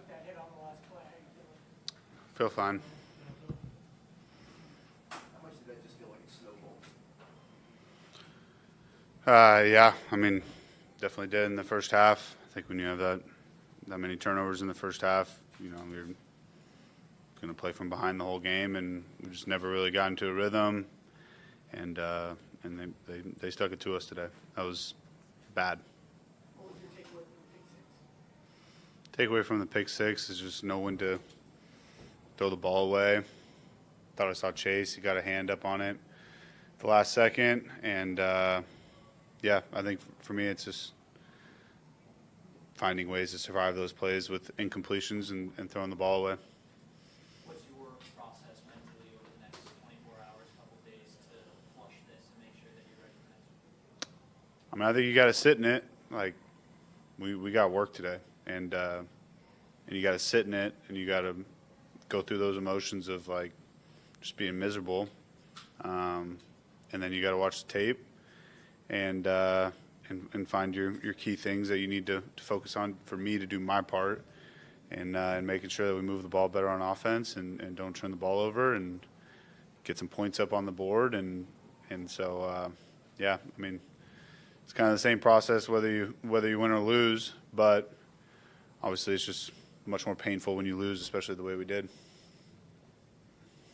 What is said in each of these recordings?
that hit on the last play. How you feeling? Feel fine. How much did that just feel like it snowballed? Yeah, I mean, definitely did in the first half. I think when you have that many turnovers in the first half, you know, we're going to play from behind the whole game, and we just never really got into a rhythm. And they stuck it to us today. That was bad. What was your takeaway from the pick six? Takeaway from the pick six is just know when to throw the ball away. Thought I saw Chase. He got a hand up on it the last second. And, yeah, I think for me it's just finding ways to survive those plays with incompletions and throwing the ball away. What's your process mentally over the next 24 hours, couple days to flush this and make sure that you're ready for next week? I mean, I think you got to sit in it. Like, we got work today. And you got to sit in it, and you got to go through those emotions of, like, just being miserable. And then you got to watch the tape and find your key things that you need to focus on for me to do my part and making sure that we move the ball better on offense and don't turn the ball over and get some points up on the board. And so, yeah, I mean, it's kind of the same process whether you win or lose, but obviously it's just much more painful when you lose, especially the way we did.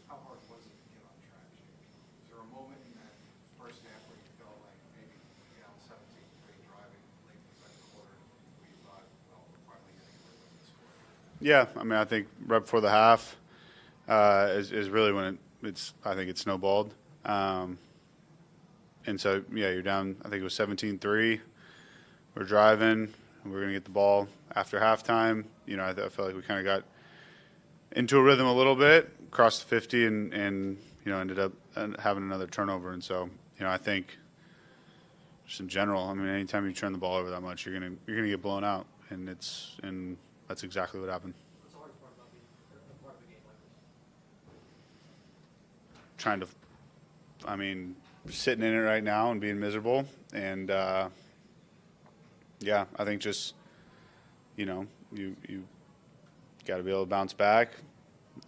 How hard was it to get on track, Jake? Was there a moment in that first half where you felt like maybe down 17-3 driving late in the second quarter where you thought, well, we're finally getting a rhythm to score? Yeah, I mean, I think right before the half is really when I think it snowballed. And so, yeah, you're down, I think it was 17-3. We're driving. We're going to get the ball after halftime. You know, I felt like we kind of got into a rhythm a little bit, crossed the 50, and you know, ended up having another turnover. And so, you know, I think just in general, I mean, anytime you turn the ball over that much, you're gonna get blown out, and that's exactly what happened. What's the hardest part about being a part of a game like this? Trying to, I mean, sitting in it right now and being miserable, and yeah, I think just, you know, you got to be able to bounce back.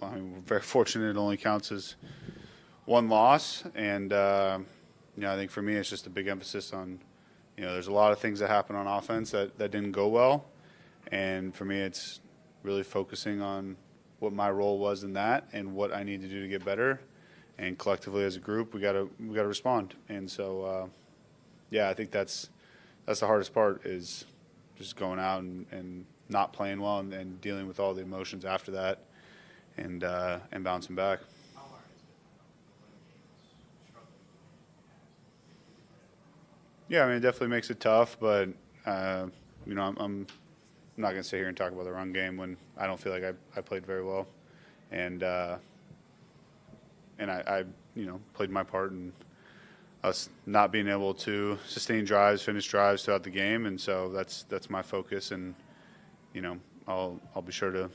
I mean, we're very fortunate it only counts as one loss, and you know, I think for me it's just a big emphasis on, you know, there's a lot of things that happen on offense that didn't go well, and for me it's really focusing on what my role was in that and what I need to do to get better, and collectively as a group we gotta respond. And so yeah, I think that's the hardest part, is just going out and not playing well and dealing with all the emotions after that and bouncing back. How hard is it struggling? Yeah, I mean, it definitely makes it tough, but you know, I'm not going to sit here and talk about the run game when I don't feel like I played very well, and I you know, played my part in us not being able to sustain drives, finish drives throughout the game, and so that's my focus. And you know, I'll be sure to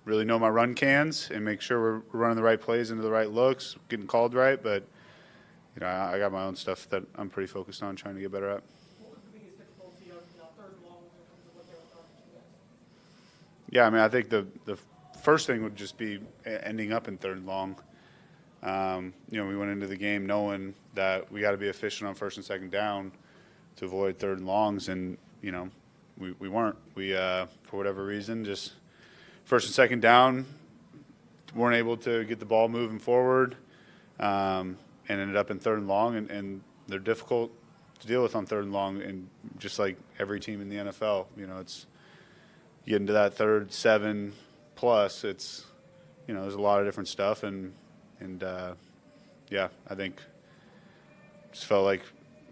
really know my run cans and make sure we're running the right plays into the right looks, getting called right. But you know, I got my own stuff that I'm pretty focused on trying to get better at. What was the biggest difficulty on third and long in terms of what they were throwing at you guys? Yeah, I mean, I think the first thing would just be ending up in third and long. You know, we went into the game knowing that we got to be efficient on first and second down to avoid third and longs, and you know, we weren't. We for whatever reason, just first and second down, weren't able to get the ball moving forward, and ended up in third and long, and they're difficult to deal with on third and long, and just like every team in the NFL, you know, it's you get into that third 7+, it's, you know, there's a lot of different stuff, and yeah, I think just felt like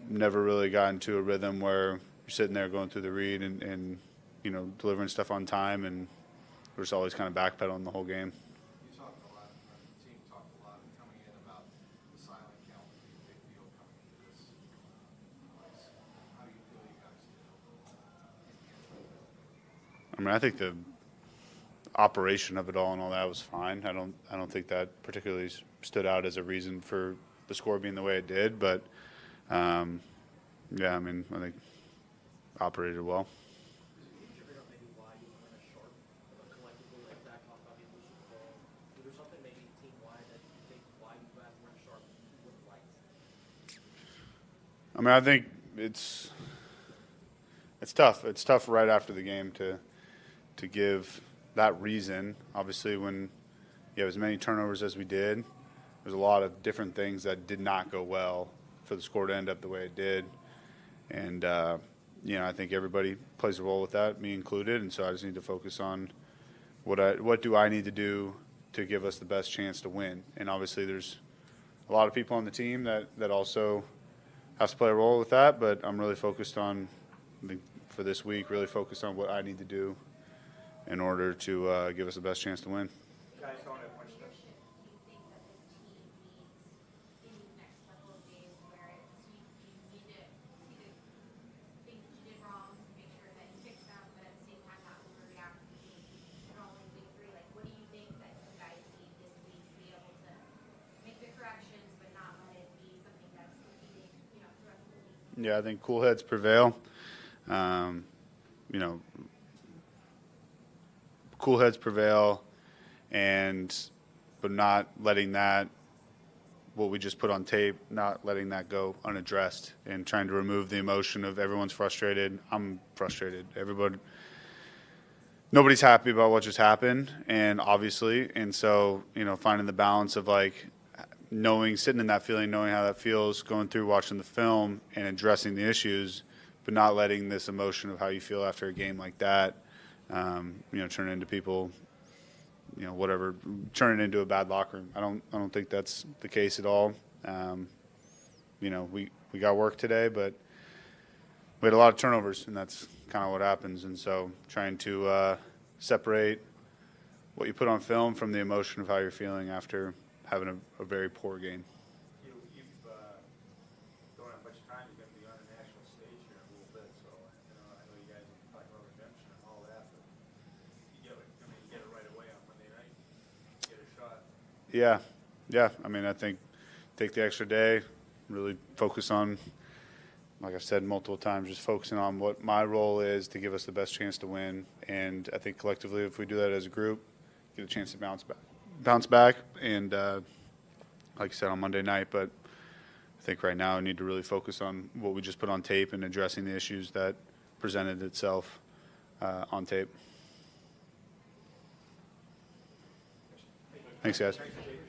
never really got into a rhythm where you're sitting there going through the read and you know, delivering stuff on time, and we're just always kind of backpedaling the whole game. You talked a lot, the team talked a lot coming in about the silent count being a big deal coming into this place. How do you feel you guys did? I mean, I think the operation of it all and all that was fine. I don't think that particularly stood out as a reason for the score being the way it did, but yeah, I mean, I think operated well. Did you figure out maybe why you were kind of short of I mean, I think it's tough. It's tough right after the game to give that reason. Obviously, when you have as many turnovers as we did, there's a lot of different things that did not go well for the score to end up the way it did. And, I think everybody plays a role with that, me included. And so I just need to focus on what do I need to do to give us the best chance to win. And obviously there's a lot of people on the team that also has to play a role with that. But I'm really focused on, for this week, really focused on what I need to do in order to give us the best chance to win. Guys don't have much Leadership do you think that this team needs in these next couple of days where you need to see the things that you did wrong, make sure that you fix them, but at the same time not overreact to being only week 3? Like, what do you think that you guys need this week to be able to make the corrections but not let it be something that's repeating, throughout the week? Yeah, I think cool heads prevail. Cool heads prevail, but not letting that, what we just put on tape, not letting that go unaddressed and trying to remove the emotion of everyone's frustrated. I'm frustrated. Nobody's happy about what just happened, and obviously, and so, finding the balance of sitting in that feeling, knowing how that feels, going through, watching the film and addressing the issues, but not letting this emotion of how you feel after a game like that, turn into people, turn it into a bad locker room. I don't think that's the case at all. We got work today, but we had a lot of turnovers, and that's kind of what happens. And so trying to separate what you put on film from the emotion of how you're feeling after having a very poor game. You don't have much time. You're going to be on a national stage here in a little bit, so I know you guys are talking about redemption and all that, but you get it right away on Monday night. Get a shot. Yeah. I mean, I think take the extra day, really focus on, like I've said multiple times, just focusing on what my role is to give us the best chance to win. And I think collectively, if we do that as a group, get a chance to bounce back. And like I said on Monday night, but I think right now I need to really focus on what we just put on tape and addressing the issues that presented itself on tape. Thanks, guys. Thanks, Jake.